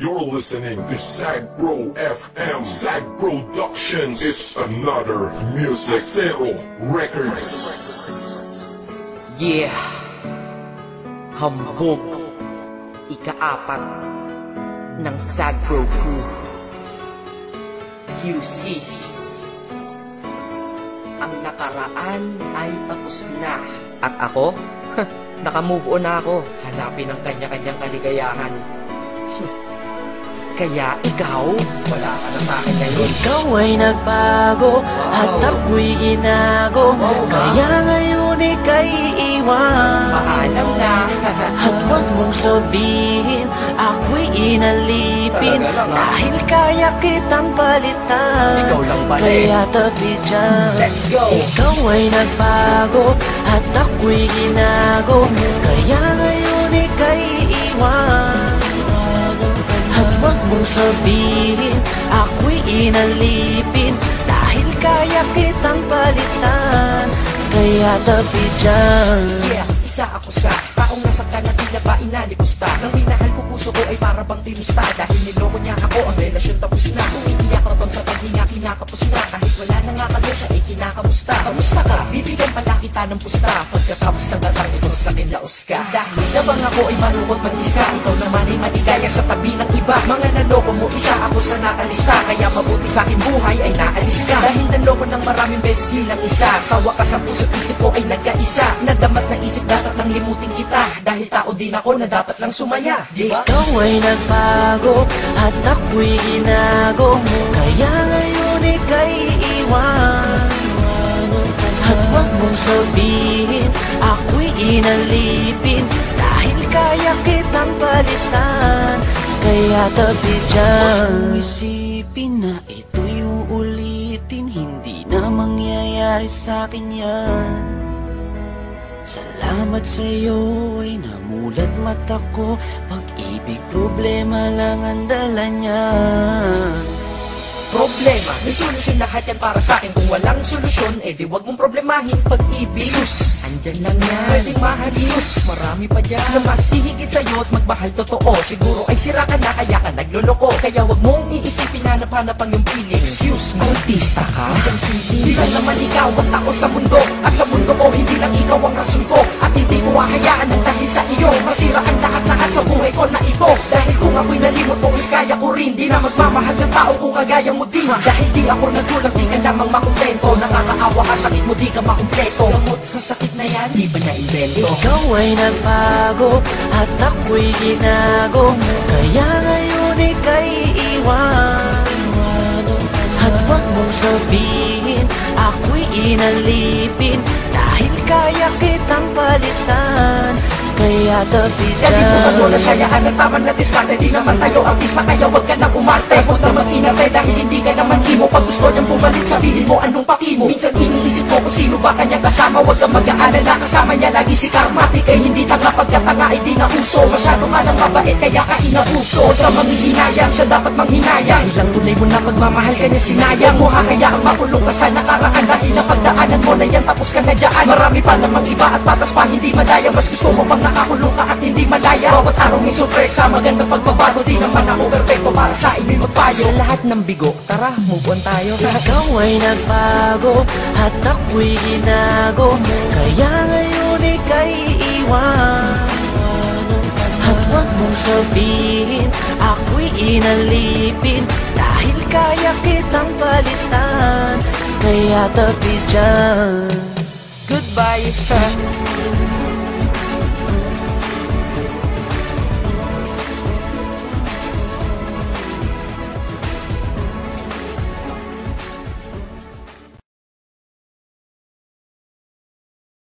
You're listening to Sagbro FM, Sag Productions. It's another music. Zero Records. Yeah. Hambog. Ika-4 ng Sagbro Crew. QC. Ang nakaraan ay tapos na. At ako? Nakamove on na ako. Hanapin ang kanya-kanyang kaligayahan. Kaya ikaw, wala ka na sa akin ngayon. Ikaw ay nagbago, at ako'y ginago. Kaya ngayon ika'y iwan. Paalam na. At huwag mong sabihin, ako'y inalipin. Dahil kaya kitang palitan. Ikaw lang pala eh. Kaya tabi dyan. Let's go. Ikaw ay nagbago, at ako'y ginago. Kaya ngayon ika'y iwan. At huwag mong sabihin, ako'y inalipin. Dahil kaya kitang palitan. Kaya tabi dyan. Yeah, isa ako sa taong nasaktan na tila ba inalipusta. Nang minahal ko puso ko ay para bang tinusta. Dahil niloko niya ako, ang relasyon tapos na. Kung iiyak ka bang sa paghinga, kinakapos na. Kahit wala na nga kanya siya ay kinakamusta. Kamusta ka? Bibigyan pala kita ng pusta. Pagkatapos ng datang ito sa akin laos ka. Dahil nabang ako ay malungkot mag-isa. Ikaw naman ay maligaya sa tabi ng iba. Mga naloko mo, isa ako sa nakalista. Kaya mabuti sa aking buhay ay naalis ka. Dahil naloko ng maraming beses nilang isa. Sa wakas ang puso't isip ko ay nagkaisa. Nadamat na isip dapat lang limutin kita. Dahil tao din ako na dapat lang sumaya, diba? Ikaw ay nagbago, at ako'y ginago. Kaya ngayon ika'y iwan. At huwag mong sabihin, ako'y inalipin. Dahil kaya kitang palitan. Kaya tabi dyan. Huwag mong isipin na ito'y uulitin. Hindi na mangyayari sa'kin yan. Salamat sa'yo ay namulat mata ko. Pag-ibig problema lang ang dala niya. Problema, may solusyon lahat yan para sa'kin. Kung walang solusyon, eh di wag mong problemahin pag-ibig. Sus, andyan lang yan, pwedeng mahalin. Sus, marami pa dyan na mas hihigit sa'yo at magmahal totoo. Siguro ay sira ka na kaya ka nagloloko. Kaya wag mong iisipin na napanapang yung piling. Excuse me, artista ka? Di lang naman ikaw at ako sa mundo. At sa mundo ko, hindi lang ikaw ang rason ko. At hindi ko hahayaan ng dahil sa iyo masira ang lahat-lahat sa buhay ko na ito. Dahil kung ako'y nalimot mo, is kaya ko rin. Di na magmamahal ng tao kung kagaya mo din. Dahil di ako nagkulang, di ka lamang makumpleto. Nakakaawa ka, sakit mo, di ka makumpleto. Gamot sa sakit na yan, di ba na-invento? Ikaw ay nagbago, at ako'y ginago. Kaya ngayon ika'y iwan. At huwag mong sabihin, ako'y inalipin. Dahil kaya kitang palitan. Kaya tabi dyan. Ganito ka mo na sayaan ng tama na diskarte. Di naman tayo artista, kaya wag ka nang umarte. Huwag na mag-inarte dahil hindi ka naman imo. Pag gusto niyang bumalik, sabihin mo anong pakimo. Minsan iniisip ko kung sino ba kanyang kasama. Huwag kang mag-aalala, kasama niya lagi si Karmatic. Ay hindi tanga, pagkatanga ay di na uso. Masyado ka nang mabait, kaya ka inabuso. Huwag kang manghihinayang, siya dapat manghinayang. Ilang tunay mo na pagmamahal ka niya, sinayang mo. Hahayaang makulong ka sa nakaraan. Dahil napagdaanan mo na yan, tapos ka na dyan. Marami pa namang iba at patas pa hindi madaya. Mas gusto mo pang nakakulong ka at hindi malaya. Bawat araw may sorpresa, magandang pagbabago. Di naman ako perfecto para sa inyo'y magpayo. Sa lahat ng bigo, tara, move on tayo. Ikaw ay nagbago, at ako'y ginago. Kaya ngayon ika'y iwan. At huwag mong sabihin, ako'y inalipin. Dahil kaya kitang palitan. Kaya tabi dyan. Goodbye.